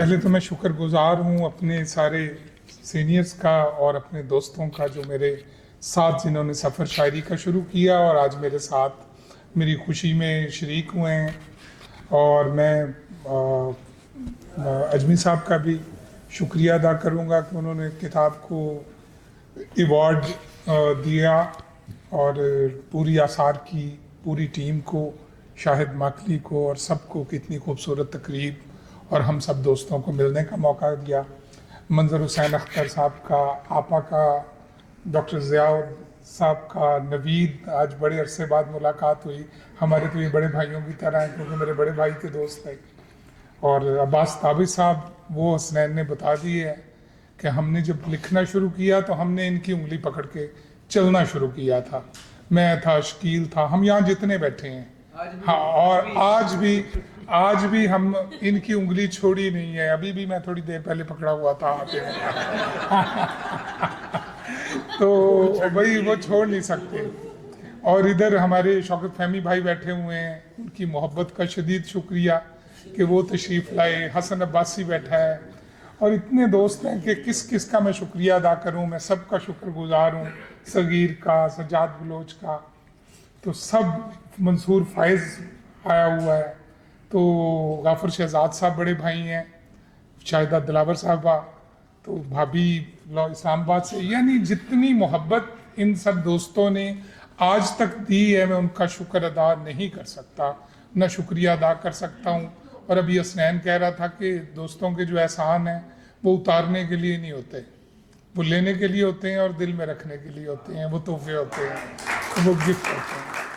पहले तो मैं शुक्रगुजार हूँ अपने सारे सीनियर्स का और अपने दोस्तों का जो मेरे साथ जिन्होंने सफ़र शायरी का शुरू किया और आज मेरे साथ मेरी खुशी में शरीक हुए हैं। और मैं अजमी साहब का भी शुक्रिया अदा करूँगा कि उन्होंने किताब को अवार्ड दिया और पूरी आसार की पूरी टीम को, शाहिद माकली को और सबको कितनी खूबसूरत तकरीब और हम सब दोस्तों को मिलने का मौका दिया। मंजर हुसैन अख्तर साहब का, आपा का, डॉक्टर ज़िया साहब का, नवीद, आज बड़े अरसे बाद मुलाकात हुई। हमारे तो ये बड़े भाइयों की तरह हैं क्योंकि मेरे बड़े भाई के दोस्त थे। और अब्बास ताबिश साहब, वो हसनैन ने बता दी है कि हमने जब लिखना शुरू किया तो हमने इनकी उंगली पकड़ के चलना शुरू किया था। मैं था, शकील था, हम यहाँ जितने बैठे हैं, हाँ, और आज भी हम इनकी उंगली छोड़ी नहीं है। अभी भी मैं थोड़ी देर पहले पकड़ा हुआ था आते तो भाई वो छोड़ नहीं सकते। और इधर हमारे शौकत फहमी भाई बैठे हुए हैं, उनकी मोहब्बत का शदीद शुक्रिया कि वो तशरीफ़ लाए। हसन अब्बासी बैठा है और इतने दोस्त हैं कि किस किस का मैं शुक्रिया अदा करूं। मैं सबका शुक्रगुजार हूं, सगीर का, सजाद बलोच का, तो सब, मंसूर फायज़ आया हुआ है, तो गाफर शहजाद साहब बड़े भाई हैं, शाहिदा दिलावर साहबा, तो भाभी इस्लामाबाद से, यानी जितनी मोहब्बत इन सब दोस्तों ने आज तक दी है मैं उनका शुक्र अदा नहीं कर सकता, न शुक्रिया अदा कर सकता हूँ। और अभी हसनैन कह रहा था कि दोस्तों के जो एहसान हैं वो उतारने के लिए नहीं होते, वो लेने के लिए होते हैं और दिल में रखने के लिए होते हैं, वो तोहफे होते हैं, वो गिफ्ट होते हैं।